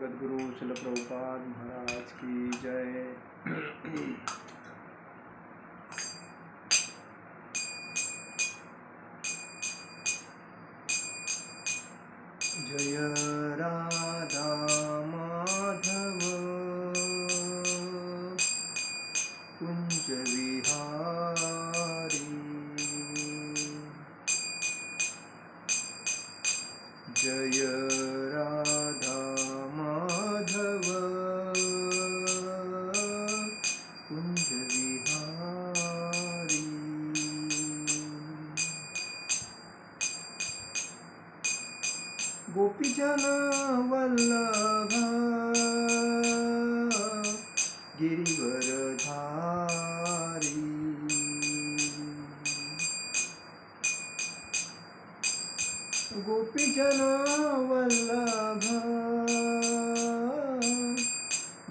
जगद्गुरु श्रील प्रभुपाद महाराज की जय। जय राधा माधव कुंज विहारी, जय राधा माधव कुंज विहारी। गोपीजन वल्लभ गिरिवरधारी, गोपीजन वल्लभ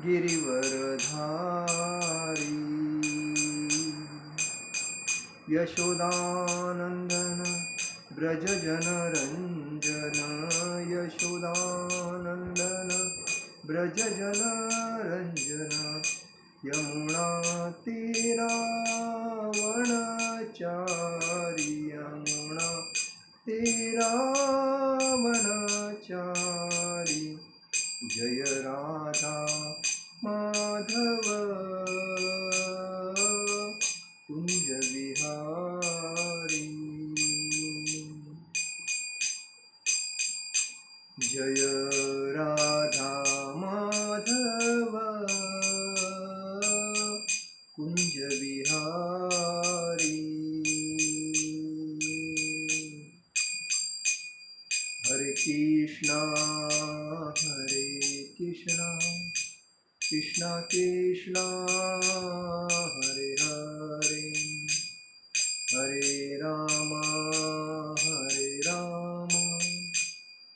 गिरिवरधारी। यशोदानंदन ब्रज जन रंजन, यशोदानंदन ब्रज जन रंजन। यमुना तीरावनचारी, यमुना तीरावनचारी। जय राधा माधव कुंज विहारी, जय राधा माधव कुंज विहारी। हरे कृष्णा कृष्णा कृष्णा हरे हरे, हरे राम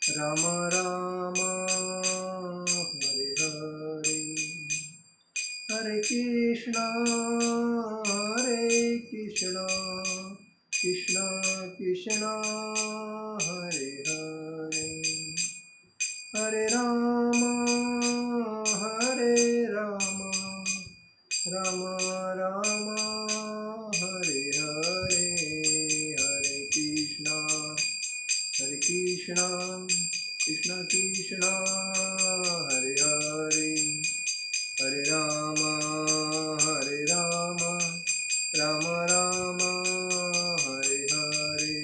राम राम हरे हरे। हरे कृष्णा कृष्णा कृष्णा हरे हरे, हरे राम राम राम हरे हरे। हरे कृष्णा कृष्णा कृष्णा हरे हरे, हरे राम राम राम हरे हरे।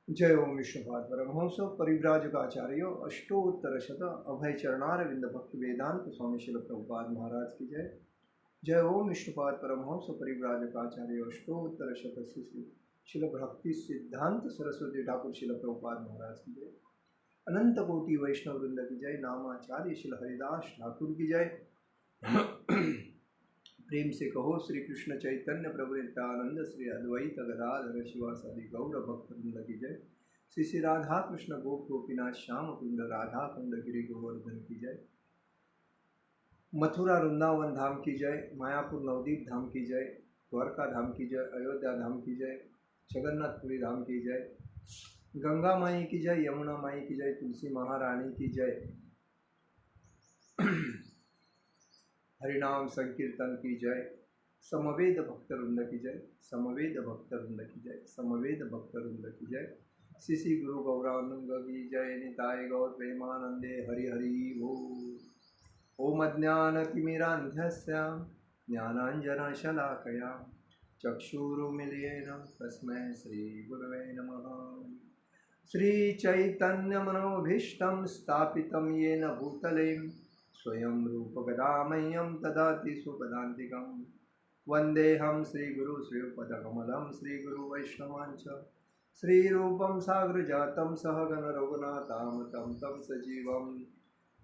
जय ओम विष्णुपाद परमहंस परिव्राजकाचार्य अष्टोत्तर शत अभय चरणारविंद भक्ति वेदांत स्वामी श्रील प्रभुपाद महाराज की जय। जय ओम विष्णुपाद परमहंस परिव्राजकाचार्य अष्टोत्तर शत श्रील भक्ति सिद्धांत सरस्वती ठाकुर श्रील प्रभुपाद महाराज की जय। अनंत कोटि वैष्णव वृंद की जय। नामाचार्य श्री हरिदास ठाकुर की जय। प्रेम से कहो श्री कृष्ण चैतन्य प्रभु नित्यानंद श्री अद्वैत गदाधर शिवासादि गौर भक्त वृंद की जय। श्री श्री राधा कृष्ण गोप गोपीनाथ श्याम कुंद राधा कुंद गिरि गोवर्धन की जय। मथुरा वृंदावन धाम की जय। मायापुर नवदीप धाम की जय। द्वारका धाम की जय। अयोध्या धाम की जय। जगन्नाथपुरी धाम की जय। गंगा माई की जय। यमुना माई की जय। तुलसी महारानी की जय। हरिनाम संकीर्तन की जय। समवेद भक्त वृंद की जय। समवेद भक्त वृंद की जय। समवेद भक्त वृंद की जय। श्री श्री गुरु गौरांग की जय। निताय गौर प्रेमानंदे हरि हरि बोल। ओम अज्ञानतिमिरान्धस्य ज्ञानाञ्जनशलाकया चक्षुरुन्मीलितेन तस्मै श्रीगुरवे नमः। श्रीचैतन्यमनोभीष्टं स्थापितं येन भूतले स्वयं रूपगदामह्यं ददाति स्वपदान्तिकं। वन्देऽहं श्रीगुरु श्रीयुतपदकमलं श्रीगुरुवैष्णवांच श्रीरूपं साग्रजातं सहगण रघुनाथामतं तं सजीवं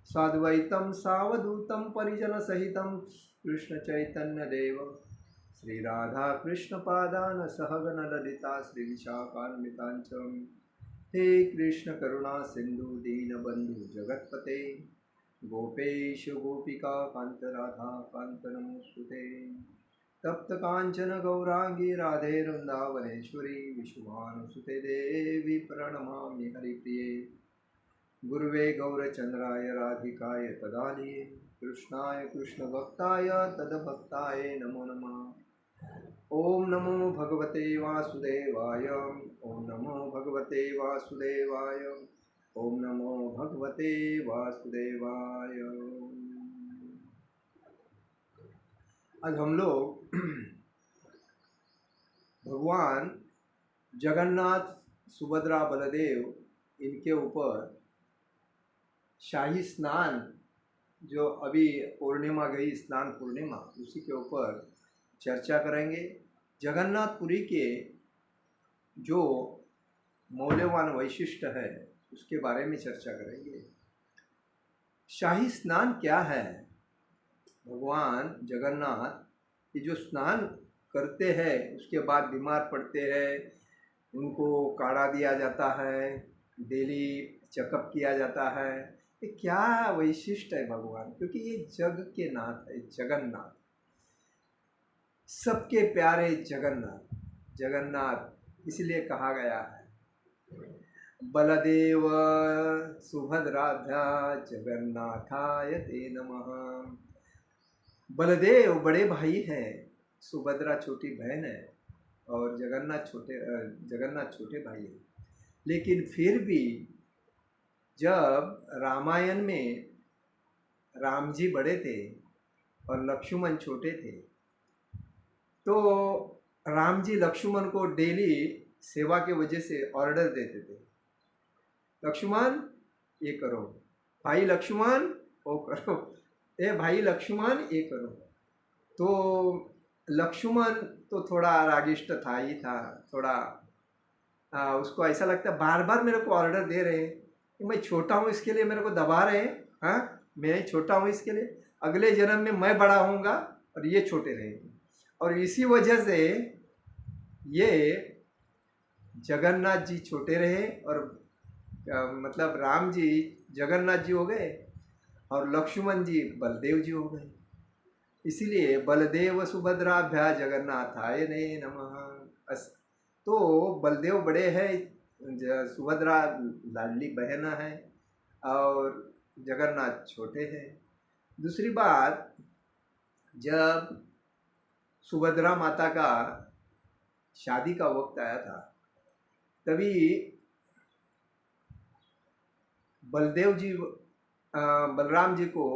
साद्वैतं सावधूतं परिजनसहितं कृष्णचैतन्यदेव श्रीराधा कृष्णपादान् सहगण ललिता श्रीविशाखान्वितांच। हे कृष्ण करुणा सिंधु दीनबंधु जगत्पते गोपेश गोपिका कांत राधा कांत नमोस्तुते। तप्त कांचन गौरांगी राधे वृंदावनेश्वरी विश्वानुसुते देवी प्रणमामि हरिप्रिये। गुरुवे गौरचंद्राय राधिकाय तदालये कृष्णाय कृष्णभक्ताय तद्भक्ताय नमो नमः। ओम नमो भगवते वासुदेवाय। ओम नमो भगवते वासुदेवाय। ओम नमो भगवते वासुदेवाय। आज हम लोग भगवान जगन्नाथ, सुभद्रा, बलदेव, इनके ऊपर शाही स्नान, जो अभी पूर्णिमा गई, स्नान पूर्णिमा, उसी के ऊपर चर्चा करेंगे। जगन्नाथपुरी के जो मौल्यवान वैशिष्ट है उसके बारे में चर्चा करेंगे। शाही स्नान क्या है? भगवान जगन्नाथ ये जो स्नान करते हैं उसके बाद बीमार पड़ते हैं, उनको काढ़ा दिया जाता है, डेली चेकअप किया जाता है। ये क्या वैशिष्ट है भगवान? क्योंकि ये जग के नाथ है, जगन्नाथ, सबके प्यारे जगन्नाथ। जगन्नाथ इसलिए कहा गया है बलदेव सुभद्राभ्या जगन्नाथाय ते नमः। बलदेव बड़े भाई हैं, सुभद्रा छोटी बहन है और जगन्नाथ छोटे भाई हैं। लेकिन फिर भी जब रामायण में राम जी बड़े थे और लक्ष्मण छोटे थे, तो राम जी लक्ष्मण को डेली सेवा के वजह से ऑर्डर देते थे, लक्ष्मण ये करो, भाई लक्ष्मण वो करो, ए भाई लक्ष्मण ये करो। तो लक्ष्मण तो थोड़ा रागिष्ट था ही था, थोड़ा उसको ऐसा लगता बार बार मेरे को ऑर्डर दे रहे हैं, मैं छोटा हूँ इसके लिए मेरे को दबा रहे हैं। हाँ, मैं छोटा हूँ इसके लिए, अगले जन्म में मैं बड़ा होऊंगा और ये छोटे रहेंगे। और इसी वजह से ये जगन्नाथ जी छोटे रहे और मतलब राम जी जगन्नाथ जी हो गए और लक्ष्मण जी बलदेव जी हो गए। इसीलिए बलदेव सुभद्राभ्या जगन्नाथाय ने नमः। तो बलदेव बड़े हैं, सुभद्रा लाडली बहन है और जगन्नाथ छोटे हैं। दूसरी बात, जब सुभद्रा माता का शादी का वक्त आया था, तभी बलदेव जी बलराम जी को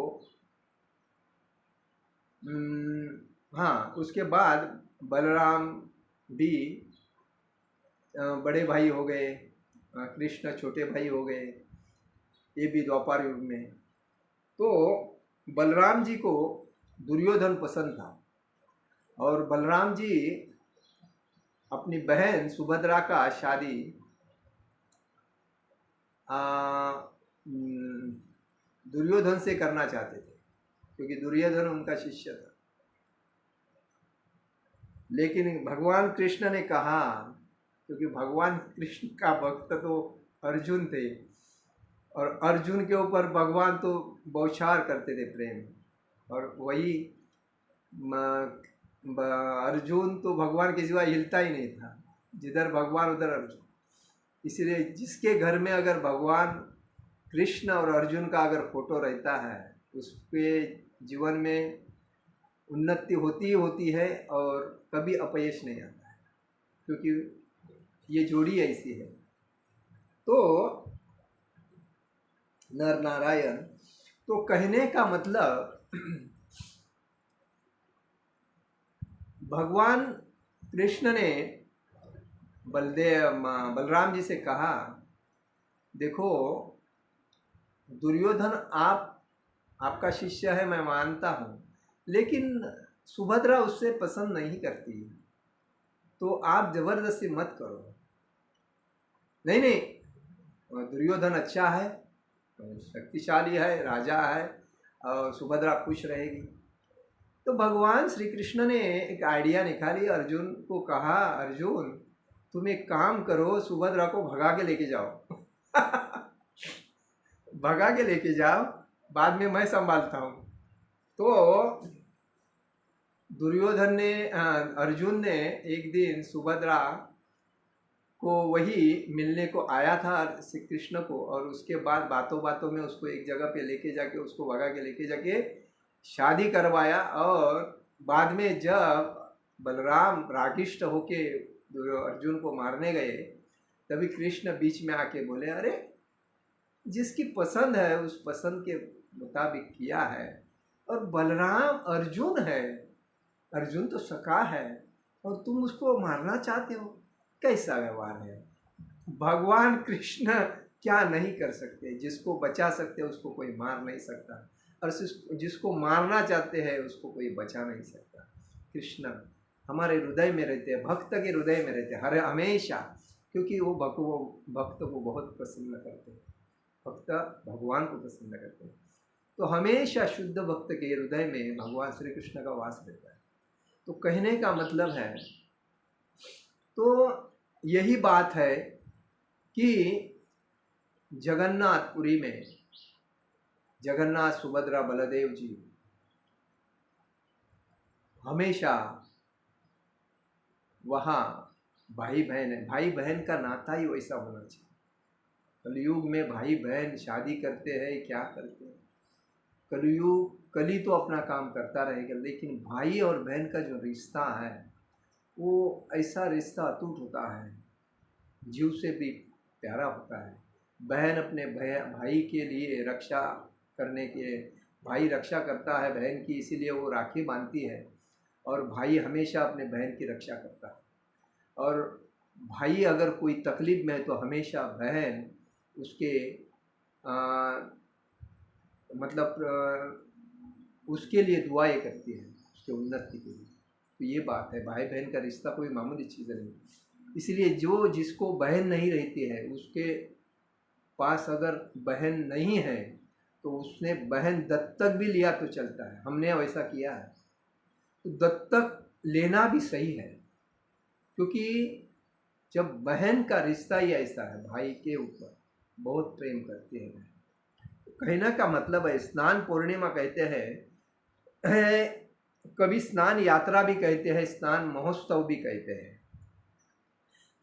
हाँ, उसके बाद बलराम भी बड़े भाई हो गए, कृष्ण छोटे भाई हो गए, ये भी द्वापर युग में। तो बलराम जी को दुर्योधन पसंद था और बलराम जी अपनी बहन सुभद्रा का शादी दुर्योधन से करना चाहते थे, क्योंकि दुर्योधन उनका शिष्य था। लेकिन भगवान कृष्ण ने कहा, क्योंकि भगवान कृष्ण का भक्त तो अर्जुन थे और अर्जुन के ऊपर भगवान तो बौछार करते थे प्रेम, और वही अर्जुन तो भगवान के सिवा हिलता ही नहीं था, जिधर भगवान उधर अर्जुन। इसलिए जिसके घर में अगर भगवान कृष्ण और अर्जुन का अगर फोटो रहता है, उसके जीवन में उन्नति होती ही होती है और कभी अपयश नहीं आता है, क्योंकि ये जोड़ी ऐसी है। तो नर नारायण, तो कहने का मतलब भगवान कृष्ण ने बलराम जी से कहा, देखो दुर्योधन आपका शिष्य है, मैं मानता हूँ, लेकिन सुभद्रा उससे पसंद नहीं करती, तो आप जबरदस्ती मत करो। नहीं नहीं, दुर्योधन अच्छा है, शक्तिशाली है, राजा है और सुभद्रा खुश रहेगी। तो भगवान श्री कृष्ण ने एक आइडिया निकाली, अर्जुन को कहा, अर्जुन तुम एक काम करो, सुभद्रा को भगा के लेके जाओ भगा के लेके जाओ, बाद में मैं संभालता हूँ। तो दुर्योधन ने अर्जुन ने एक दिन सुभद्रा को वही मिलने को आया था श्री कृष्ण को, और उसके बाद बातों बातों में उसको एक जगह पे लेके जाके उसको भगा के लेके जाके शादी करवाया। और बाद में जब बलराम रागिष्ट होके अर्जुन को मारने गए, तभी कृष्ण बीच में आके बोले, अरे जिसकी पसंद है उस पसंद के मुताबिक किया है, और बलराम अर्जुन है, अर्जुन तो सखा है और तुम उसको मारना चाहते हो, कैसा व्यवहार है। भगवान कृष्ण क्या नहीं कर सकते, जिसको बचा सकते उसको कोई मार नहीं सकता, और जिसको मारना चाहते हैं उसको कोई बचा नहीं सकता। कृष्ण हमारे हृदय में रहते हैं, भक्त के हृदय में रहते हैं हर हमेशा, क्योंकि वो भक्त को बहुत प्रसन्न करते हैं, भक्त भगवान को प्रसन्न करते हैं। तो हमेशा शुद्ध भक्त के हृदय में भगवान श्री कृष्ण का वास रहता है। तो कहने का मतलब है, तो यही बात है कि जगन्नाथपुरी में जगन्नाथ सुभद्रा बलदेव जी हमेशा वहाँ भाई बहन है, भाई बहन का नाता ही वैसा होना चाहिए। कलयुग में भाई बहन शादी करते हैं, क्या करते हैं, कलयुग कली तो अपना काम करता रहेगा, लेकिन भाई और बहन का जो रिश्ता है वो ऐसा रिश्ता अटूट होता है, जीव से भी प्यारा होता है। बहन अपने भाई के लिए रक्षा करने के, भाई रक्षा करता है बहन की, इसीलिए वो राखी बांधती है, और भाई हमेशा अपने बहन की रक्षा करता है। और भाई अगर कोई तकलीफ में है तो हमेशा बहन उसके उसके लिए दुआएं करती है, उसके उन्नति के लिए। तो ये बात है, भाई बहन का रिश्ता कोई मामूली चीज़ नहीं। इसलिए जो जिसको बहन नहीं रहती है उसके पास अगर बहन नहीं है तो उसने बहन दत्तक भी लिया तो चलता है, हमने वैसा किया है। तो दत्तक लेना भी सही है, क्योंकि जब बहन का रिश्ता ही ऐसा है, भाई के ऊपर बहुत प्रेम करती है बहन। तो कहने का मतलब है, स्नान पूर्णिमा कहते हैं, कभी स्नान यात्रा भी कहते हैं, स्नान महोत्सव भी कहते हैं।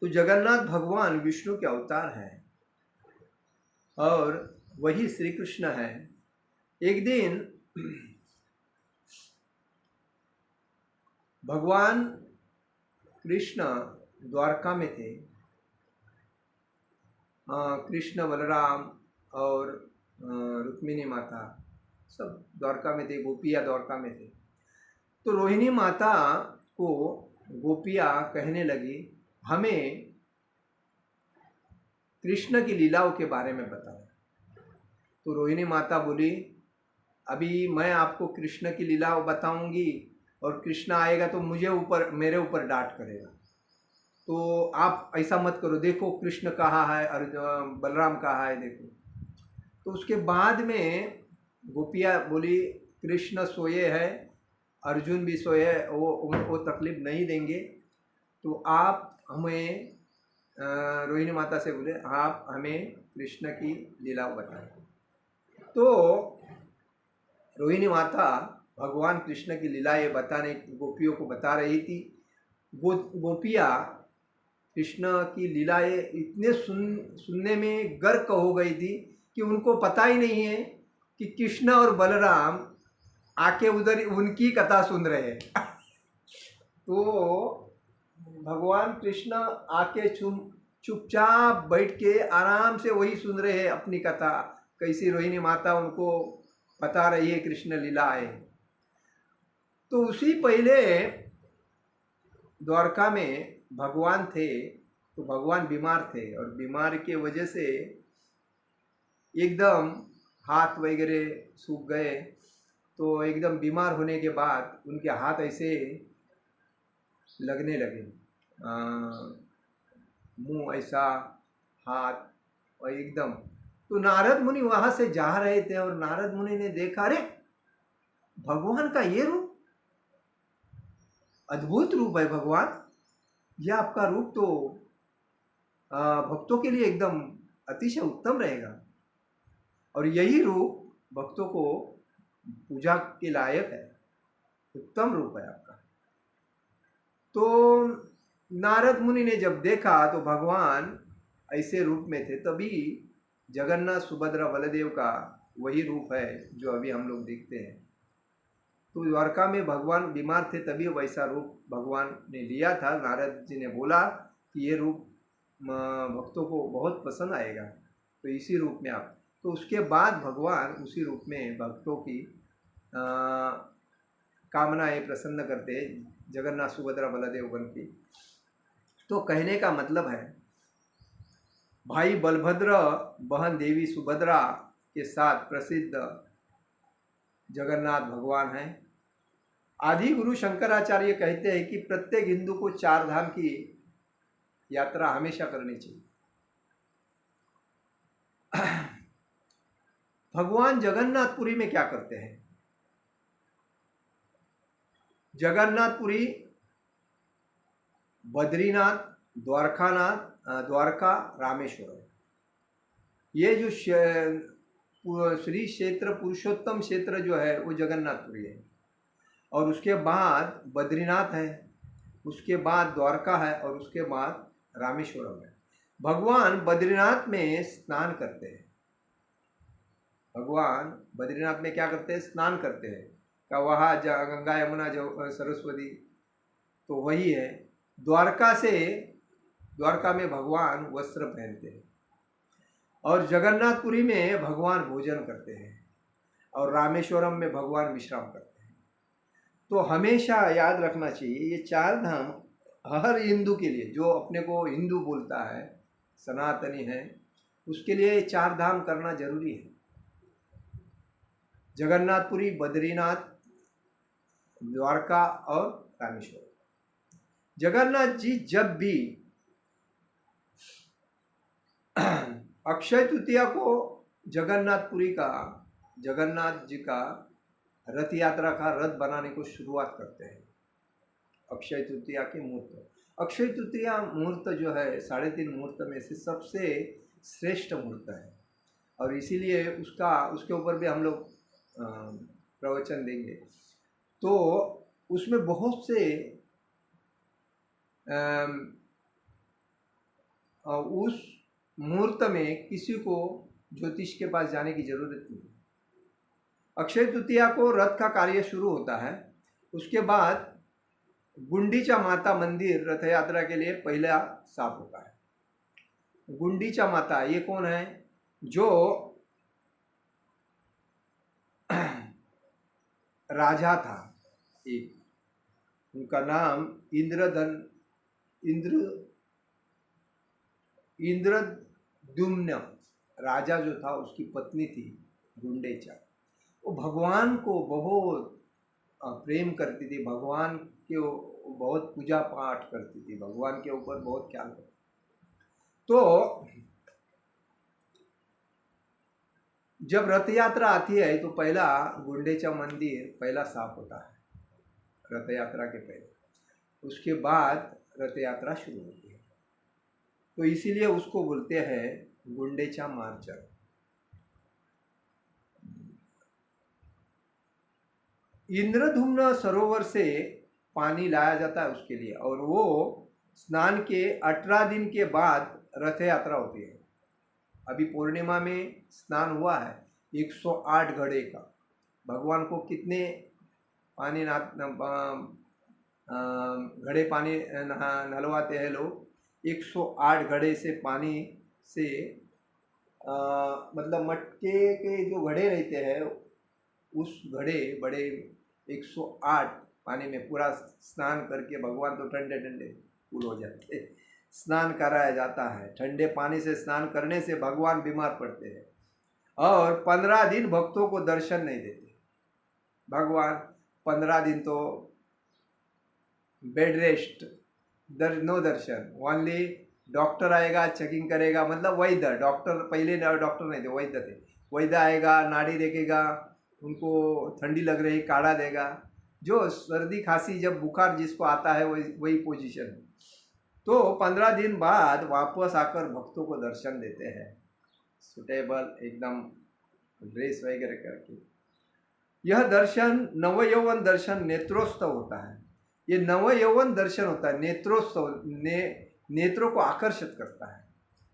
तो जगन्नाथ भगवान विष्णु के अवतार हैं और वही श्री कृष्ण है। एक दिन भगवान कृष्ण द्वारका में थे, कृष्ण बलराम और रुक्मिणी माता सब द्वारका में थे, गोपियाँ द्वारका में थे। तो रोहिणी माता को गोपियाँ कहने लगी, हमें कृष्ण की लीलाओं के बारे में बताओ। तो रोहिणी माता बोली, अभी मैं आपको कृष्ण की लीलाओं बताऊंगी और कृष्ण आएगा तो मेरे ऊपर डांट करेगा, तो आप ऐसा मत करो, देखो कृष्ण कहाँ है और बलराम कहाँ है, देखो। तो उसके बाद में गोपियाँ बोली, कृष्ण सोए है, अर्जुन भी सोए है, वो तकलीफ नहीं देंगे, तो आप हमें रोहिणी माता से बोले, आप हमें कृष्ण की लीला बताएं। तो रोहिणी माता भगवान कृष्ण की लीलाएं बताने गोपियों को बता रही थी। गोपियाँ कृष्ण की लीलाएं इतने सुनने में गर्क हो गई थी कि उनको पता ही नहीं है कि कृष्ण और बलराम आके उधर उनकी कथा सुन रहे हैं। तो भगवान कृष्ण आके चुपचाप बैठ के आराम से वही सुन रहे हैं अपनी कथा, कैसी रोहिणी माता उनको बता रही है कृष्ण लीलाएं। तो उसी पहले द्वारका में भगवान थे, तो भगवान बीमार थे और बीमार के वजह से एकदम हाथ वगैरह सूख गए। तो एकदम बीमार होने के बाद उनके हाथ ऐसे लगने लगे, मुंह ऐसा, हाथ, और एकदम। तो नारद मुनि वहां से जा रहे थे और नारद मुनि ने देखा, अरे भगवान का ये रूप, अद्भुत रूप है भगवान, यह आपका रूप तो भक्तों के लिए एकदम अतिशय उत्तम रहेगा, और यही रूप भक्तों को पूजा के लायक है, उत्तम रूप है आपका। तो नारद मुनि ने जब देखा तो भगवान ऐसे रूप में थे, तभी जगन्नाथ सुभद्रा बलदेव का वही रूप है जो अभी हम लोग देखते हैं। तो द्वारका में भगवान बीमार थे, तभी वैसा रूप भगवान ने लिया था। नारद जी ने बोला कि ये रूप भक्तों को बहुत पसंद आएगा, तो इसी रूप में आप। तो उसके बाद भगवान उसी रूप में भक्तों की कामनाएं प्रसन्न करते, जगन्नाथ सुभद्रा बलदेव बन की। तो कहने का मतलब है, भाई बलभद्र बहन देवी सुभद्रा के साथ प्रसिद्ध जगन्नाथ भगवान हैं। आदि गुरु शंकराचार्य कहते हैं कि प्रत्येक हिंदू को 4 धाम की यात्रा हमेशा करनी चाहिए। भगवान जगन्नाथपुरी में क्या करते हैं? जगन्नाथपुरी, बद्रीनाथ, द्वारका, रामेश्वरम, ये जो श्री क्षेत्र, पुरुषोत्तम क्षेत्र जो है वो जगन्नाथपुरी है। और उसके बाद बद्रीनाथ है, उसके बाद द्वारका है, और उसके बाद रामेश्वरम है। भगवान बद्रीनाथ में स्नान करते हैं। भगवान बद्रीनाथ में क्या करते हैं? स्नान करते हैं। का वहाँ गंगा यमुना जो सरस्वती, तो वही है। द्वारका में भगवान वस्त्र पहनते हैं, और जगन्नाथपुरी में भगवान भोजन करते हैं, और रामेश्वरम में भगवान विश्राम करते हैं। तो हमेशा याद रखना चाहिए, ये 4 धाम हर हिंदू के लिए, जो अपने को हिंदू बोलता है, सनातनी है, उसके लिए 4 धाम करना जरूरी है। जगन्नाथपुरी, बद्रीनाथ, द्वारका और रामेश्वरम। जगन्नाथ जी जब भी अक्षय तृतीया को जगन्नाथ जी का रथ यात्रा का रथ बनाने को शुरुआत करते हैं। अक्षय तृतीया के मुहूर्त, अक्षय तृतीया मुहूर्त जो है 3.5 मुहूर्त में से सबसे श्रेष्ठ मुहूर्त है, और इसीलिए उसके ऊपर भी हम लोग प्रवचन देंगे। तो उसमें बहुत से उस मुहूर्त में किसी को ज्योतिष के पास जाने की जरूरत नहीं। अक्षय तृतीया को रथ का कार्य शुरू होता है। उसके बाद गुंडीचा माता मंदिर रथ यात्रा के लिए पहला साफ होता है। गुंडीचा माता ये कौन है? जो राजा था एक, उनका नाम इंद्रद्युम्न राजा जो था, उसकी पत्नी थी गुंडेचा। वो भगवान को बहुत प्रेम करती थी, भगवान के बहुत पूजा पाठ करती थी, भगवान के ऊपर बहुत ख्याल करती। तो जब रथ यात्रा आती है तो पहला गुंडेचा मंदिर पहला साफ होता है रथ यात्रा के पहले, उसके बाद रथ यात्रा शुरू होती है। तो इसीलिए उसको बोलते हैं गुंडेचा मार्चर। इंद्रधुम्न सरोवर से पानी लाया जाता है उसके लिए, और वो स्नान के 18 दिन के बाद रथ यात्रा होती है। अभी पूर्णिमा में स्नान हुआ है 108 घड़े का। भगवान को कितने पानी घड़े पानी नहलवाते हैं लोग? 108 घड़े से पानी से मतलब मटके के जो घड़े रहते हैं, उस घड़े बड़े 108 पानी में पूरा स्नान करके भगवान तो ठंडे ठंडे कूल हो जाते। स्नान कराया जाता है। ठंडे पानी से स्नान करने से भगवान बीमार पड़ते हैं, और 15 दिन भक्तों को दर्शन नहीं देते। भगवान 15 दिन तो बेड रेस्ट, नो दर्शन, ओनली डॉक्टर आएगा, चेकिंग करेगा, मतलब वैद्य, डॉक्टर पहले डॉक्टर नहीं थे, वैद्य थे। वैद्य आएगा, नाड़ी देखेगा, उनको ठंडी लग रही काढ़ा देगा। जो सर्दी खांसी जब बुखार जिसको आता है वही पोजीशन है। तो 15 दिन बाद वापस आकर भक्तों को दर्शन देते हैं, सुटेबल एकदम ड्रेस वगैरह करके। यह दर्शन नवयौवन दर्शन नेत्रोत्सव होता है। ये नव यौवन दर्शन होता है, नेत्रोत्सव नेत्रों को आकर्षित करता है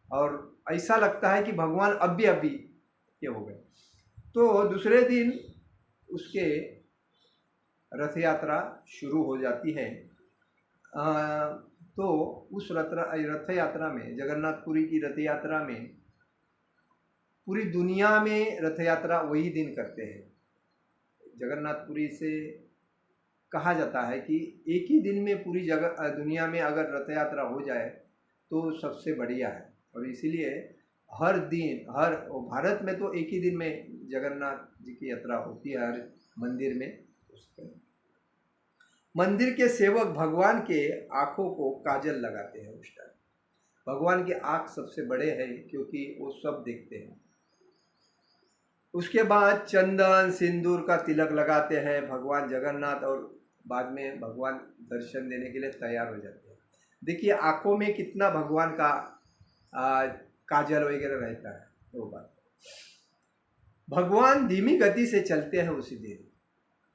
और ऐसा लगता है कि भगवान अभी ये हो गए। तो दूसरे दिन उसके रथ यात्रा शुरू हो जाती है। तो उस रथ यात्रा में, जगन्नाथपुरी की रथ यात्रा में, पूरी दुनिया में रथ यात्रा वही दिन करते हैं। जगन्नाथपुरी से कहा जाता है कि एक ही दिन में पूरी दुनिया में अगर रथ यात्रा हो जाए तो सबसे बढ़िया है। और इसीलिए हर दिन, हर भारत में तो एक ही दिन में जगन्नाथ जी की यात्रा होती है हर मंदिर में। मंदिर के सेवक भगवान के आँखों को काजल लगाते हैं उस टाइम। भगवान के आँख सबसे बड़े हैं क्योंकि वो सब देखते हैं। उसके बाद चंदन सिंदूर का तिलक लगाते हैं भगवान जगन्नाथ और बाद में भगवान दर्शन देने के लिए तैयार हो जाते हैं। देखिए आँखों में कितना भगवान का काजल वगैरह रहता है। वो बात, भगवान धीमी गति से चलते हैं उसी दिन।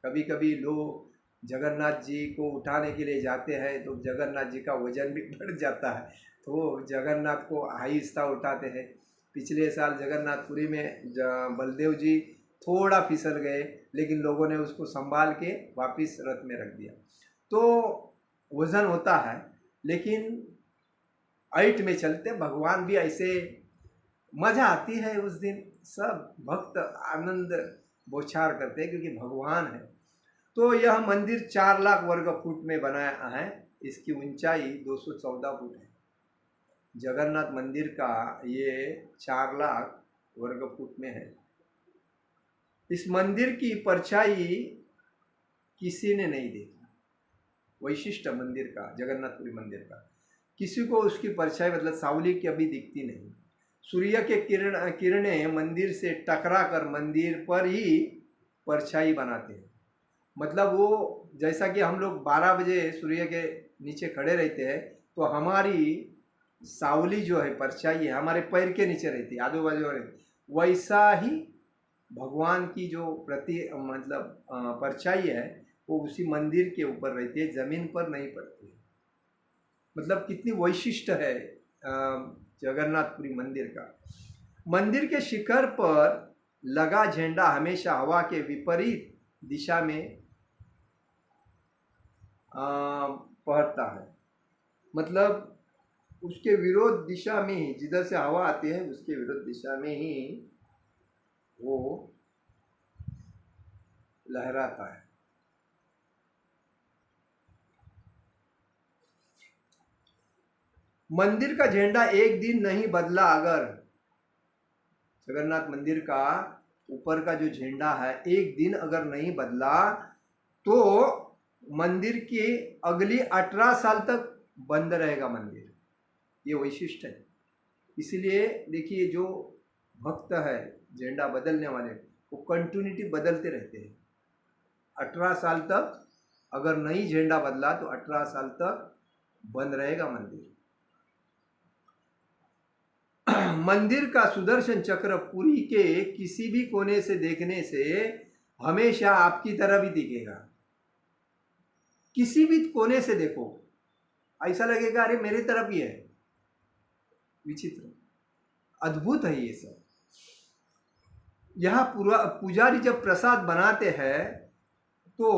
कभी कभी लोग जगन्नाथ जी को उठाने के लिए जाते हैं तो जगन्नाथ जी का वजन भी बढ़ जाता है, तो जगन्नाथ को आहिस्ता उठाते हैं। पिछले साल जगन्नाथपुरी में बलदेव जी थोड़ा फिसल गए, लेकिन लोगों ने उसको संभाल के वापस रथ में रख दिया। तो वजन होता है, लेकिन ऐट में चलते भगवान भी ऐसे। मजा आती है उस दिन, सब भक्त आनंद बौछार करते हैं क्योंकि भगवान है। तो यह मंदिर 4 लाख वर्ग फुट में बनाया है। इसकी ऊंचाई 214 फुट है। जगन्नाथ मंदिर का ये 4 लाख वर्ग फुट में है। इस मंदिर की परछाई किसी ने नहीं देखी। वैशिष्ट मंदिर का, जगन्नाथपुरी मंदिर का, किसी को उसकी परछाई मतलब सावली की अभी दिखती नहीं। सूर्य के किरणें मंदिर से टकरा कर मंदिर पर ही परछाई बनाते हैं। मतलब वो जैसा कि हम लोग 12 बजे सूर्य के नीचे खड़े रहते हैं तो हमारी सावली जो है, परछाई है, हमारे पैर के नीचे रहती है, आजू बाजू रहती, वैसा ही भगवान की जो मतलब परछाई है वो उसी मंदिर के ऊपर रहती है, जमीन पर नहीं पड़ती है। मतलब कितनी वैशिष्ट है जगन्नाथपुरी मंदिर का। मंदिर के शिखर पर लगा झंडा हमेशा हवा के विपरीत दिशा में पहरता है। मतलब उसके विरोध दिशा में ही, जिधर से हवा आती है उसके विरोध दिशा में ही वो लहराता है। मंदिर का झंडा एक दिन नहीं बदला। अगर जगन्नाथ मंदिर का ऊपर का जो झंडा है एक दिन अगर नहीं बदला तो मंदिर की अगली 18 साल तक बंद रहेगा मंदिर। ये वैशिष्ट है। इसीलिए देखिए जो भक्त है झंडा बदलने वाले, वो कंटिन्यूटी बदलते रहते हैं। 18 साल तक अगर नहीं झंडा बदला तो 18 साल तक बंद रहेगा मंदिर। मंदिर का सुदर्शन चक्र पुरी के किसी भी कोने से देखने से हमेशा आपकी तरफ ही दिखेगा। किसी भी कोने से देखो ऐसा लगेगा अरे मेरी तरफ ही है। विचित्र, अद्भुत है ये सब। यहाँ पुजारी जब प्रसाद बनाते हैं तो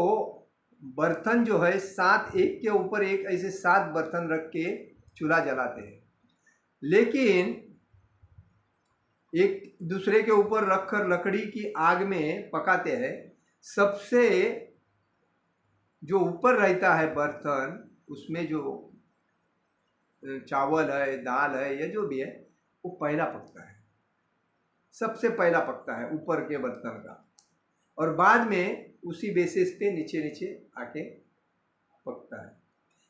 बर्तन जो है 7 एक के ऊपर एक ऐसे 7 बर्तन रख के चूल्हा जलाते हैं, लेकिन एक दूसरे के ऊपर रखकर लकड़ी की आग में पकाते हैं। सबसे जो ऊपर रहता है बर्तन, उसमें जो चावल है, दाल है या जो भी है, वो पहला पकता है, सबसे पहला पकता है ऊपर के बर्तन का, और बाद में उसी बेसिस पे नीचे नीचे आके पकता है।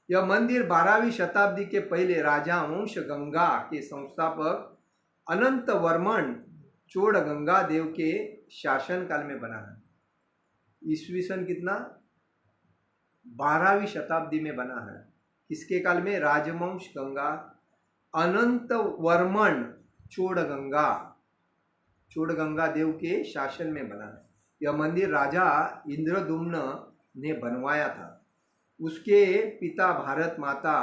यह मंदिर 12वीं शताब्दी के पहले राजा वंश गंगा के संस्थापक अनंत वर्मन चोड़ गंगा देव के शासन काल में बना है। ईस्वी सन कितना, 12वीं शताब्दी में बना है। किसके काल में? राजवंश गंगा अनंत वर्मन चोड़ गंगा देव के शासन में बना है। यह मंदिर राजा इंद्रदुम्न ने बनवाया था। उसके पिता भारत माता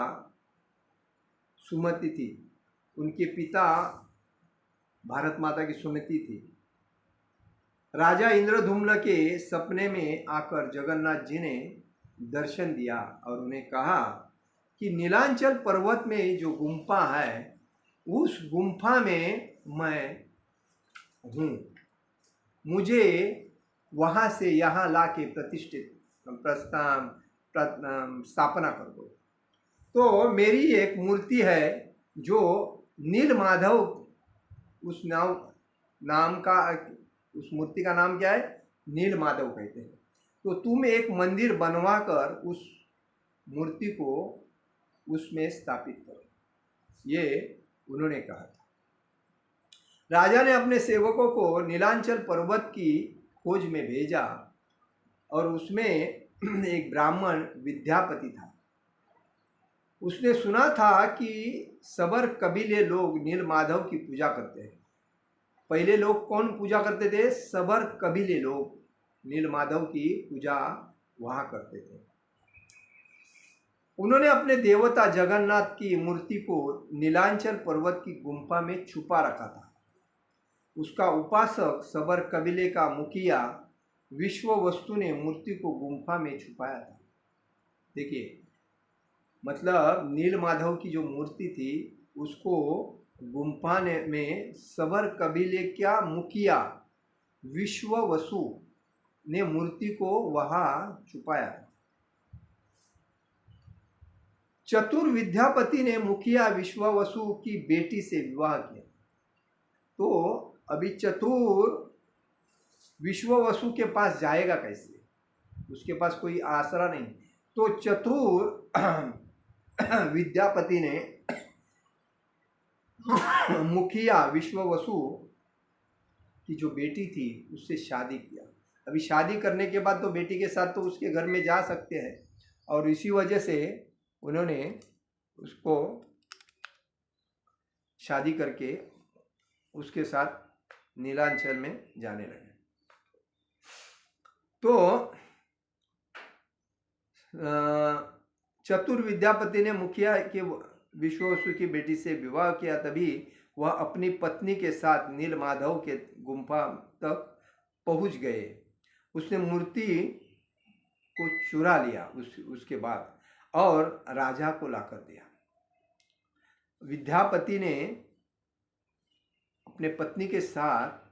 सुमति थी, उनके पिता भारत माता की सुमति थी। राजा इंद्रधुम्न के सपने में आकर जगन्नाथ जी ने दर्शन दिया और उन्हें कहा कि नीलांचल पर्वत में जो गुम्फा है उस गुम्फा में मैं हूँ, मुझे वहाँ से यहाँ ला के प्रतिष्ठित स्थापना कर दो। तो मेरी एक मूर्ति है जो नीलमाधव उस नाम का, उस मूर्ति का नाम क्या है? नीलमाधव कहते हैं। तो तुम एक मंदिर बनवा कर उस मूर्ति को उसमें स्थापित करो, ये उन्होंने कहा था। राजा ने अपने सेवकों को नीलांचल पर्वत की खोज में भेजा और उसमें एक ब्राह्मण विद्यापति था। उसने सुना था कि सबर कबीले लोग नीलमाधव की पूजा करते हैं। पहले लोग कौन पूजा करते थे? सबर कबीले लोग नीलमाधव की पूजा वहाँ करते थे। उन्होंने अपने देवता जगन्नाथ की मूर्ति को नीलांचल पर्वत की गुम्फा में छुपा रखा था। उसका उपासक सबर कबीले का मुखिया विश्ववस्तु ने मूर्ति को गुम्फा में छुपाया था। देखिए, मतलब नीलमाधव की जो मूर्ति थी उसको गुम्फा में सबर कबीले का मुखिया विश्ववसु ने मूर्ति को वहाँ छुपाया था। चतुर विद्यापति ने मुखिया विश्ववसु की बेटी से विवाह किया। तो अभी चतुर विश्ववसु के पास जाएगा कैसे? उसके पास कोई आसरा नहीं। तो चतुर विद्यापति ने मुखिया विश्ववसु की जो बेटी थी उससे शादी किया। अभी शादी करने के बाद तो बेटी के साथ तो उसके घर में जा सकते हैं, और इसी वजह से उन्होंने उसको शादी करके उसके साथ नीलांचल में जाने लगे। तो चतुर विद्यापति ने मुखिया के विश्ववसु की बेटी से विवाह किया। तभी वह अपनी पत्नी के साथ नीलमाधव के गुम्फा तक पहुंच गए। उसने मूर्ति को चुरा लिया उसके बाद और राजा को लाकर दिया। विद्यापति ने अपने पत्नी के साथ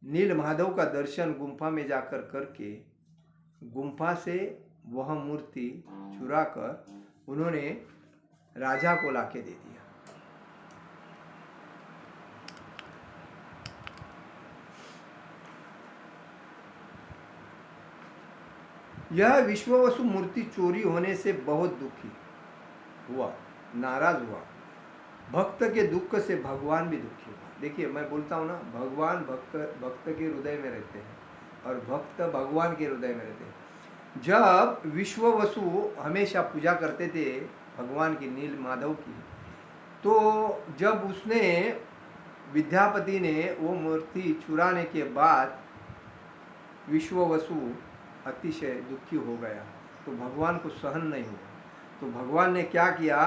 नीलमाधव का दर्शन गुम्फा में जाकर करके गुम्फा से वह मूर्ति चुराकर उन्होंने राजा को लाके दे दिया। यह विश्ववसु मूर्ति चोरी होने से बहुत दुखी हुआ, नाराज हुआ। भक्त के दुख से भगवान भी दुखी हुआ। देखिए, मैं बोलता हूँ ना, भगवान भक्त के हृदय में रहते हैं और भक्त भगवान के हृदय में रहते हैं। जब विश्ववसु हमेशा पूजा करते थे भगवान की, नीलमाधव की, तो जब उसने विद्यापति ने वो मूर्ति चुराने के बाद विश्ववसु अतिशय दुखी हो गया, तो भगवान को सहन नहीं हुआ। तो भगवान ने क्या किया?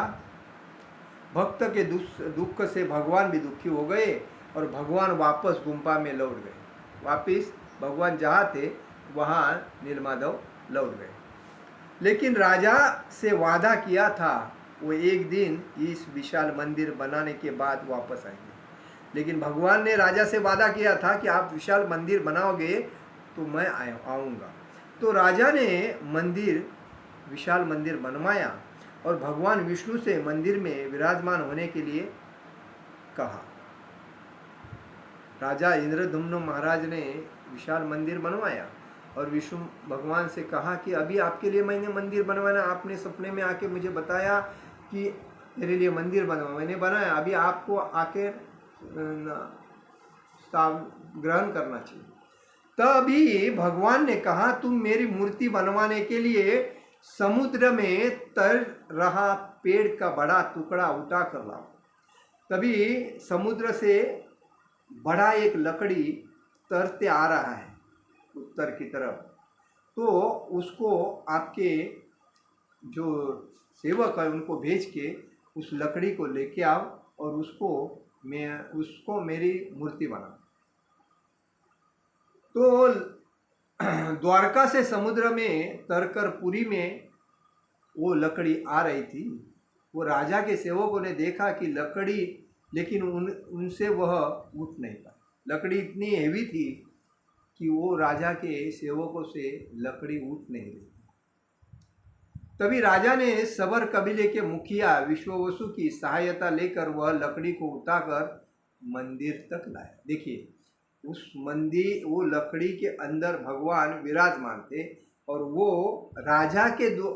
भक्त के दुख से भगवान भी दुखी हो गए और भगवान वापस गुम्फा में लौट गए। वापस भगवान जहाँ थे वहाँ नीलमाधव लौट गए। लेकिन राजा से वादा किया था वो एक दिन इस विशाल मंदिर बनाने के बाद वापस आएंगे। लेकिन भगवान ने राजा से वादा किया था कि आप विशाल मंदिर बनाओगे तो मैं आऊँगा। तो राजा ने विशाल मंदिर बनवाया और भगवान विष्णु से मंदिर में विराजमान होने के लिए कहा। राजा इंद्रधुम्न महाराज ने विशाल मंदिर बनवाया और विष्णु भगवान से कहा कि अभी आपके लिए मैंने मंदिर बनवाना, आपने सपने में आके मुझे बताया कि मेरे लिए मंदिर बनवा, मैंने बनाया, अभी आपको आके ग्रहण करना चाहिए। तभी भगवान ने कहा, तुम मेरी मूर्ति बनवाने के लिए समुद्र में तर रहा पेड़ का बड़ा टुकड़ा उठा कर लाओ। तभी समुद्र से बड़ा एक लकड़ी तरते आ रहा है उत्तर की तरफ, तो उसको आपके जो सेवक है उनको भेज के उस लकड़ी को लेके आओ और उसको मेरी मूर्ति बना। तो द्वारका से समुद्र में तरकर पुरी में वो लकड़ी आ रही थी। वो राजा के सेवकों ने देखा कि लकड़ी, लेकिन उनसे वह उठ नहीं पाई। लकड़ी इतनी हेवी थी कि वो राजा के सेवकों से लकड़ी उठ नहीं रही। तभी राजा ने सबर कबीले के मुखिया विश्ववसु की सहायता लेकर वह लकड़ी को उठाकर मंदिर तक लाया। देखिए, वो लकड़ी के अंदर भगवान विराजमान थे और वो राजा के दो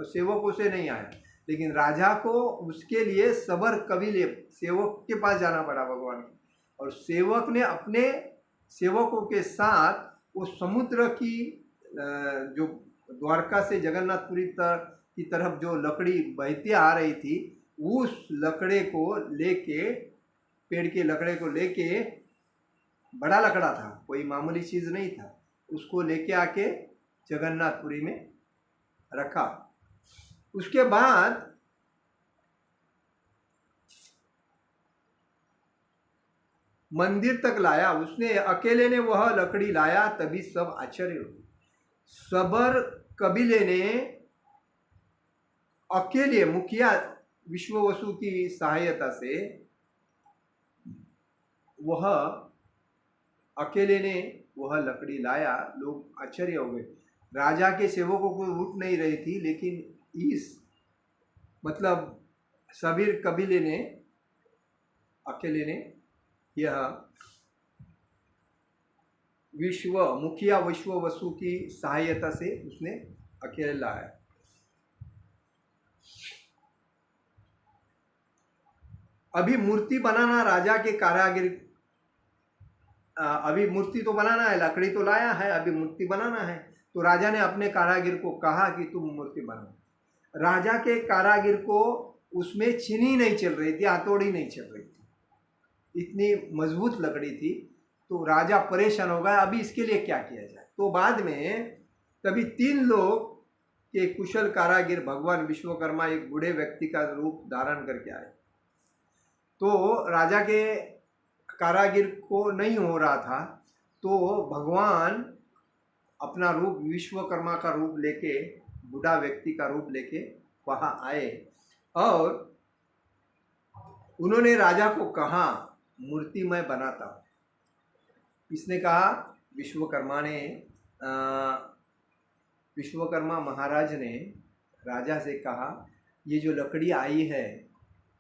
सेवकों से नहीं आया, लेकिन राजा को उसके लिए सबर कबीले सेवक के पास जाना पड़ा भगवान के। और सेवक ने अपने सेवकों के साथ वो समुद्र की जो द्वारका से जगन्नाथपुरी की तरफ जो लकड़ी बहती आ रही थी, उस लकड़े को लेके, पेड़ के लकड़े को लेके, बड़ा लकड़ा था, कोई मामूली चीज़ नहीं था, उसको लेके आके जगन्नाथपुरी में रखा। उसके बाद मंदिर तक लाया उसने, अकेले ने वह लकड़ी लाया। तभी सब आश्चर्य हुए। सबर कबीले ने अकेले मुखिया विश्ववसु की सहायता से वह अकेले ने वह लकड़ी लाया। लोग आश्चर्य हो गए। राजा के सेवकों को उठ नहीं रही थी, लेकिन इस मतलब सबीर कबीले ने अकेले ने यह मुखिया विश्ववसु की सहायता से उसने अकेले लाया। अभी मूर्ति बनाना राजा के कारागिर, अभी मूर्ति तो बनाना है, लकड़ी तो लाया है, अभी मूर्ति बनाना है। तो राजा ने अपने कारागिर को कहा कि तुम मूर्ति बनाओ। राजा के कारागिर को उसमें चीनी नहीं चल रही थी, हथौड़ी नहीं चल रही थी, इतनी मजबूत लकड़ी थी। तो राजा परेशान हो गया, अभी इसके लिए क्या किया जाए। तो बाद में तभी 3 लोग के कुशल कारागिर भगवान विश्वकर्मा एक बूढ़े व्यक्ति का रूप धारण करके आए। तो राजा के कारागिर को नहीं हो रहा था, तो भगवान अपना रूप विश्वकर्मा का रूप लेके, बूढ़ा व्यक्ति का रूप लेके वहाँ आए और उन्होंने राजा को कहा मूर्ति मैं बनाता हूँ। इसने कहा, विश्वकर्मा महाराज ने राजा से कहा, ये जो लकड़ी आई है,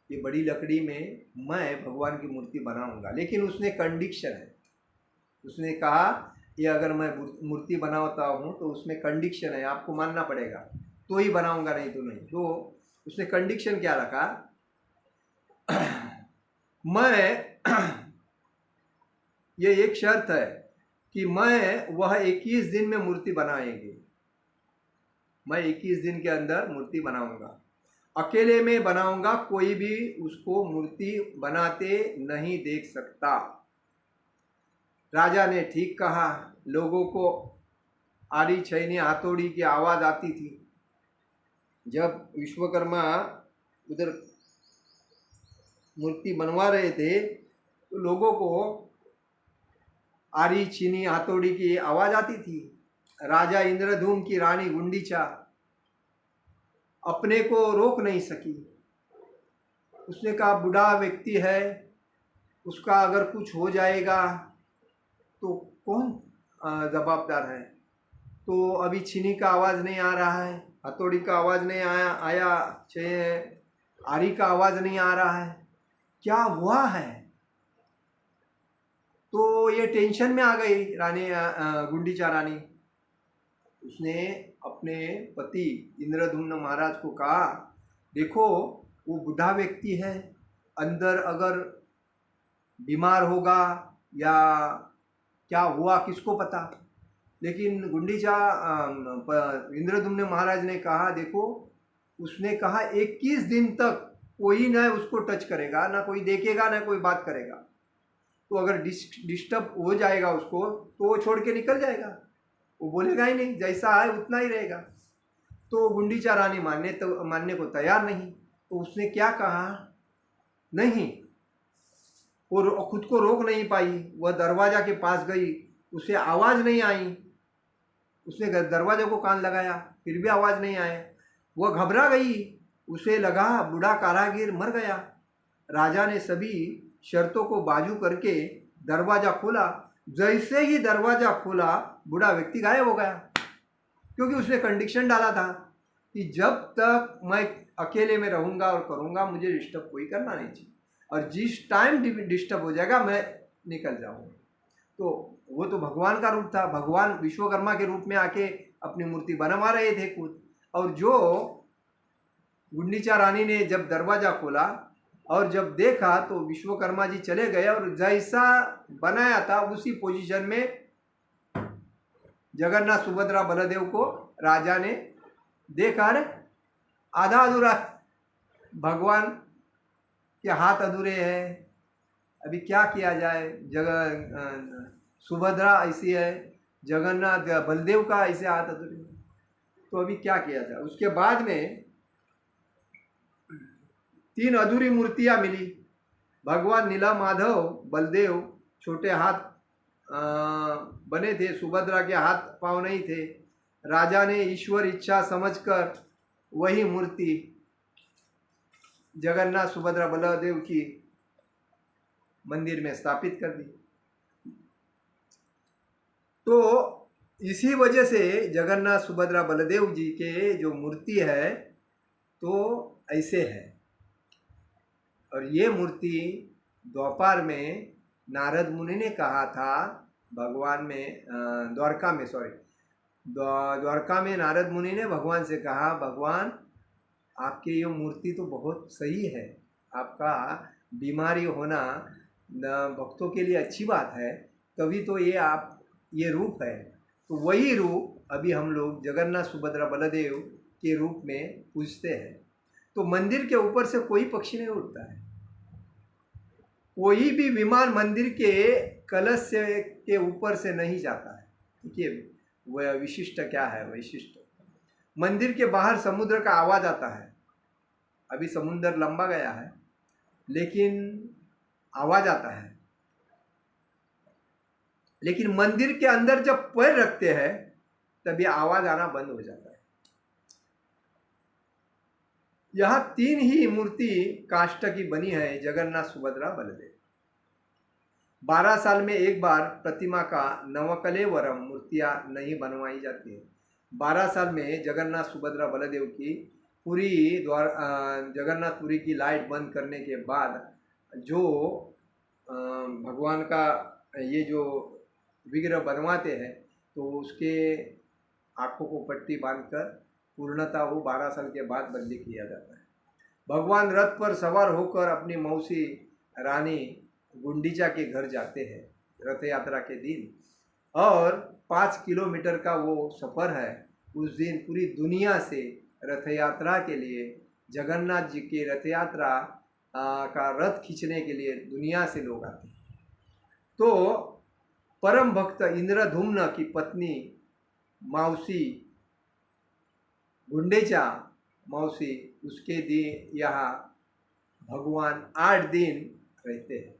ये बड़ी लकड़ी में मैं भगवान की मूर्ति बनाऊंगा, लेकिन उसने कंडीशन है। उसने कहा ये अगर मैं मूर्ति बनाता हूँ तो उसमें कंडीशन है, आपको मानना पड़ेगा, तो ही बनाऊंगा, नहीं तो नहीं। तो उसने कंडीशन क्या रखा, ये एक शर्त है कि वह 21 दिन में मूर्ति बनाएंगे, मैं 21 दिन के अंदर मूर्ति बनाऊंगा, अकेले में बनाऊंगा, कोई भी उसको मूर्ति बनाते नहीं देख सकता। राजा ने ठीक कहा। लोगों को आरी छैनी हथौड़ी की आवाज़ आती थी। जब विश्वकर्मा उधर मूर्ति बनवा रहे थे तो लोगों को आरी छीनी हथौड़ी की आवाज़ आती थी। राजा इंद्रधूम की रानी गुंडीचा अपने को रोक नहीं सकी। उसने कहा बूढ़ा व्यक्ति है, उसका अगर कुछ हो जाएगा तो कौन जवाबदार है। तो अभी छीनी का आवाज़ नहीं आ रहा है, हथौड़ी का आवाज़ नहीं आया, आरी का आवाज़ नहीं आ रहा है, क्या हुआ है। तो ये टेंशन में आ गई रानी गुंडीचा रानी। उसने अपने पति इंद्रधुम्न महाराज को कहा, देखो वो बूढ़ा व्यक्ति है, अंदर अगर बीमार होगा या क्या हुआ किसको पता। लेकिन गुंडीचा इंद्रधुम्न महाराज ने कहा, देखो उसने कहा 21 दिन तक कोई ना उसको टच करेगा, ना कोई देखेगा, ना कोई बात करेगा। तो अगर डिस्टर्ब हो जाएगा उसको तो वो छोड़ के निकल जाएगा, वो बोलेगा ही नहीं, जैसा है उतना ही रहेगा। तो गुंडीचा रानी मानने को तैयार नहीं। तो उसने क्या कहा, नहीं, वो खुद को रोक नहीं पाई, वह दरवाजा के पास गई, उसे आवाज़ नहीं आई। उसने दरवाजे को कान लगाया, फिर भी आवाज़ नहीं आए। वह घबरा गई, उसे लगा बूढ़ा कारागिर मर गया। राजा ने सभी शर्तों को बाजू करके दरवाजा खोला। जैसे ही दरवाजा खोला, बूढ़ा व्यक्ति गायब हो गया, क्योंकि उसने कंडीशन डाला था कि जब तक मैं अकेले में रहूंगा और करूंगा, मुझे डिस्टर्ब कोई करना नहीं चाहिए, और जिस टाइम डिस्टर्ब हो जाएगा मैं निकल जाऊंगा। तो वो तो भगवान का रूप था, भगवान विश्वकर्मा के रूप में आके अपनी मूर्ति बनवा रहे थे खुद। और जो गुंडीचा रानी ने जब दरवाजा खोला और जब देखा तो विश्वकर्मा जी चले गए, और जैसा बनाया था उसी पोजीशन में जगन्नाथ सुभद्रा बलदेव को राजा ने देखा। आधा अधूरा, भगवान के हाथ अधूरे हैं, अभी क्या किया जाए। सुभद्रा ऐसी है, जगन्नाथ बलदेव का ऐसे हाथ अधूरे, तो अभी क्या किया जाए। उसके बाद में 3 अधूरी मूर्तियां मिली। भगवान नीला माधव बलदेव छोटे हाथ बने थे, सुभद्रा के हाथ पांव नहीं थे। राजा ने ईश्वर इच्छा समझकर वही मूर्ति जगन्नाथ सुभद्रा बलदेव की मंदिर में स्थापित कर दी। तो इसी वजह से जगन्नाथ सुभद्रा बलदेव जी के जो मूर्ति है तो ऐसे है। और ये मूर्ति द्वापर में नारद मुनि ने कहा था, भगवान में द्वारका में नारद मुनि ने भगवान से कहा, भगवान आपकी ये मूर्ति तो बहुत सही है, आपका बीमारी होना भक्तों के लिए अच्छी बात है, तभी तो ये रूप है। तो वही रूप अभी हम लोग जगन्नाथ सुभद्रा बलदेव के रूप में पूजते हैं। तो मंदिर के ऊपर से कोई पक्षी नहीं उड़ता है, कोई भी विमान मंदिर के कलश के ऊपर से नहीं जाता है। देखिए वह विशिष्ट क्या है, वैशिष्ट। मंदिर के बाहर समुद्र का आवाज आता है, अभी समुद्र लंबा गया है लेकिन आवाज आता है। लेकिन मंदिर के अंदर जब पैर रखते हैं तभी आवाज आना बंद हो जाता है। यह 3 ही मूर्ति काष्ठ की बनी है, जगन्नाथ सुभद्रा बलदेव। 12 साल में एक बार प्रतिमा का नवकलेवरम मूर्तियां नहीं बनवाई जाती है। 12 साल में जगन्नाथ सुभद्रा बलदेव की पूरी जगन्नाथपुरी की लाइट बंद करने के बाद जो भगवान का ये जो विग्रह बनवाते हैं तो उसके आँखों को पट्टी बांधकर पूर्णतः वो 12 साल के बाद बंदी किया जाता है। भगवान रथ पर सवार होकर अपनी मौसी रानी गुंडीचा के घर जाते हैं रथ यात्रा के दिन, और 5 किलोमीटर का वो सफ़र है। उस दिन पूरी दुनिया से रथ यात्रा के लिए, जगन्नाथ जी के रथ यात्रा का रथ खींचने के लिए दुनिया से लोग आते हैं। तो परम भक्त इंद्रधुम्न की पत्नी मौसी गुंडीचा मौसी, उसके दिन यहाँ भगवान 8 दिन रहते हैं,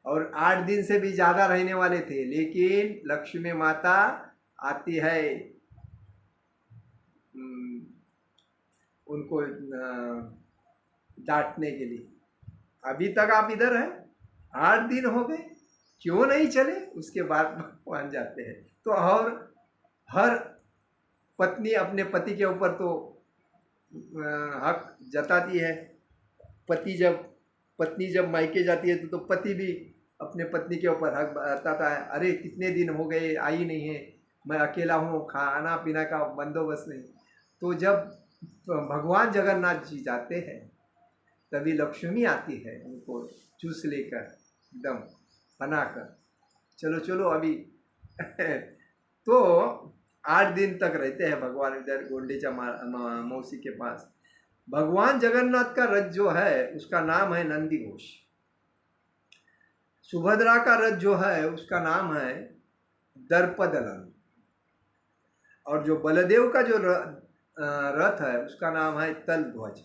और 8 दिन से भी ज़्यादा रहने वाले थे, लेकिन लक्ष्मी माता आती है उनको डांटने के लिए। अभी तक आप इधर हैं, 8 दिन हो गए, क्यों नहीं चले। उसके बाद भगवान जाते हैं। तो और हर पत्नी अपने पति के ऊपर तो हक जताती है। पत्नी जब मायके जाती है तो पति भी अपने पत्नी के ऊपर हक बताता है, अरे कितने दिन हो गए आई नहीं है, मैं अकेला हूँ, खाना पीना का बंदोबस्त नहीं। तो जब भगवान जगन्नाथ जी जाते हैं तभी लक्ष्मी आती है उनको चूस लेकर एकदम बनाकर, चलो चलो अभी तो 8 दिन तक रहते हैं भगवान इधर गुंडीचा मौसी के पास। भगवान जगन्नाथ का रथ जो है उसका नाम है नंदी घोष। सुभद्रा का रथ जो है उसका नाम है दर्पदलन, और जो बलदेव का जो रथ है उसका नाम है तल ध्वज।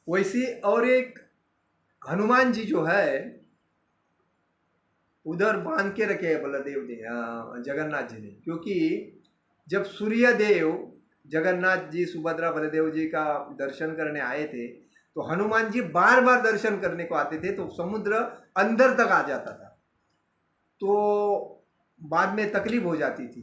वैसे और एक हनुमान जी जो है उधर बांध के रखे हैं बलदेव ने, जगन्नाथ जी ने, क्योंकि जब सूर्य देव जगन्नाथ जी सुभद्रा बलदेव जी का दर्शन करने आए थे तो हनुमान जी बार बार दर्शन करने को आते थे, तो समुद्र अंदर तक आ जाता था, तो बाद में तकलीफ हो जाती थी।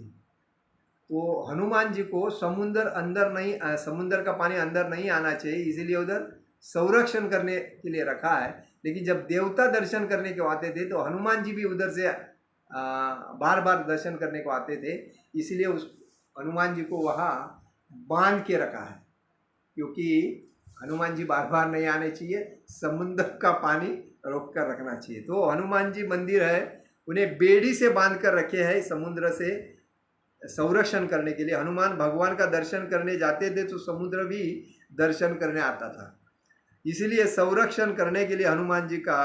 तो हनुमान जी को समुद्र अंदर नहीं, समुद्र का पानी अंदर नहीं आना चाहिए, इसीलिए उधर संरक्षण करने के लिए रखा है। लेकिन जब देवता दर्शन करने को आते थे तो हनुमान जी भी उधर से बार बार दर्शन करने को आते थे, इसलिए उस हनुमान जी को वहाँ बांध के रखा है, क्योंकि हनुमान जी बार बार नहीं आने चाहिए, समुद्र का पानी रोक कर रखना चाहिए। तो हनुमान जी मंदिर है, उन्हें बेड़ी से बांध कर रखे हैं समुद्र से संरक्षण करने के लिए। हनुमान भगवान का दर्शन करने जाते थे तो समुद्र भी दर्शन करने आता था, इसीलिए संरक्षण करने के लिए हनुमान जी का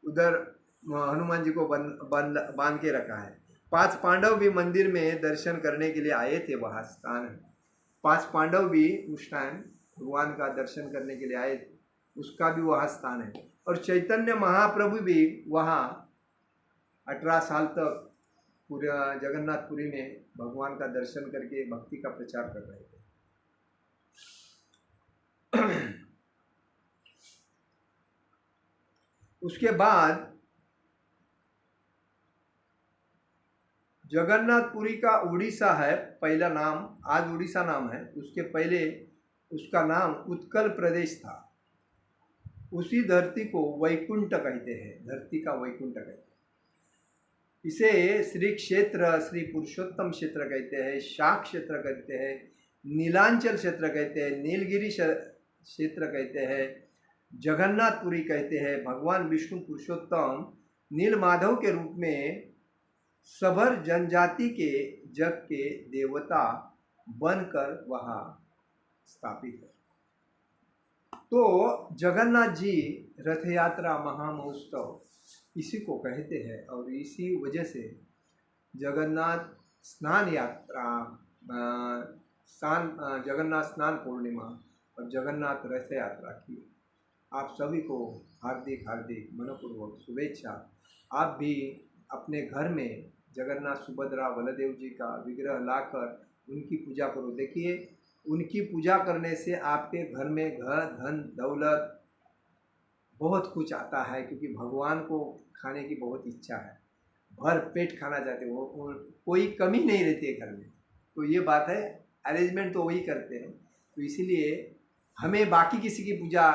उधर हनुमान जी को बांध के रखा है। 5 पांडव भी मंदिर में दर्शन करने के लिए आए थे, वहाँ स्थान है। 5 पांडव भी उस टाइम भगवान का दर्शन करने के लिए आए थे, उसका भी वहाँ स्थान है। और चैतन्य महाप्रभु भी वहाँ 18 साल तक पूरा जगन्नाथपुरी में भगवान का दर्शन करके भक्ति का प्रचार कर रहे थे। उसके बाद जगन्नाथपुरी का उड़ीसा है पहला नाम, आज उड़ीसा नाम है, उसके पहले उसका नाम उत्कल प्रदेश था। उसी धरती को वैकुंठ कहते हैं, धरती का वैकुंठ कहते हैं। इसे श्री क्षेत्र, श्री पुरुषोत्तम क्षेत्र कहते हैं, शाक क्षेत्र कहते हैं, नीलांचल क्षेत्र कहते हैं, नीलगिरी क्षेत्र कहते हैं, जगन्नाथपुरी कहते हैं। भगवान विष्णु पुरुषोत्तम नील माधव के रूप में सभर जनजाति के जग के देवता बनकर वहाँ स्थापित है। तो जगन्नाथ जी रथ यात्रा महामहोत्सव इसी को कहते हैं, और इसी वजह से जगन्नाथ स्नान यात्रा, जगन्नाथ स्नान पूर्णिमा और जगन्नाथ रथ यात्रा की आप सभी को हार्दिक हार्दिक मनपूर्वक शुभेच्छा। आप भी अपने घर में जगन्नाथ सुभद्रा बलदेव जी का विग्रह लाकर उनकी पूजा करो। देखिए, उनकी पूजा करने से आपके घर में घर, धन, दौलत बहुत कुछ आता है, क्योंकि भगवान को खाने की बहुत इच्छा है, भर पेट खाना चाहते हो, कोई कमी नहीं रहती है घर में। तो ये बात है, अरेंजमेंट तो वही करते हैं। तो इसीलिए हमें बाकी किसी की पूजा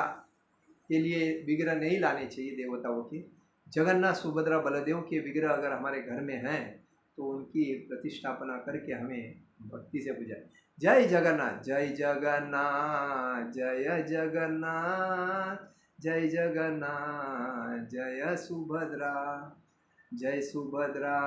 के लिए विग्रह नहीं लाने चाहिए देवताओं के। जगन्नाथ सुभद्रा बलदेव के विग्रह अगर हमारे घर में हैं तो उनकी प्रतिष्ठापना करके हमें भक्ति से पूजा। जय जगन्नाथ, जय जगन्नाथ, जय जगन्नाथ, जय जगन्नाथ, जय सुभद्रा, जय सुभद्रा,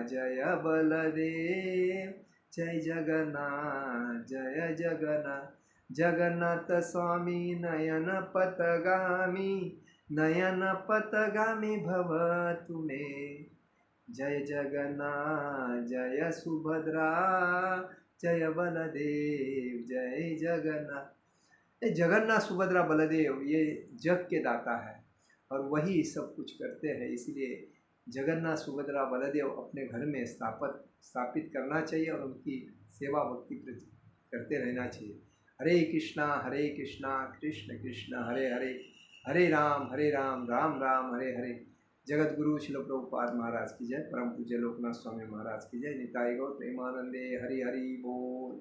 जय बलदेव, जय जगन्नाथ, जय जगन्नाथ। जगन्नाथ स्वामी नयन पथगामी, नयन पथगामी भव तुम्हें। जय जगन्नाथ, जय सुभद्रा, जय बलदेव, जय जगन्नाथ। जगन्नाथ सुभद्रा बलदेव ये जग के दाता है और वही सब कुछ करते हैं, इसलिए जगन्नाथ सुभद्रा बलदेव अपने घर में स्थापित करना चाहिए और उनकी सेवा भक्ति करते रहना चाहिए। हरे कृष्णा कृष्ण कृष्ण हरे हरे, हरे राम राम राम हरे हरे। जगत गुरु शिल प्रभुपाद महाराज की जय। परम पूज्य लोकनाथ स्वामी महाराज की जय। निताई गौर प्रेमानंदे हरि हरि बोल।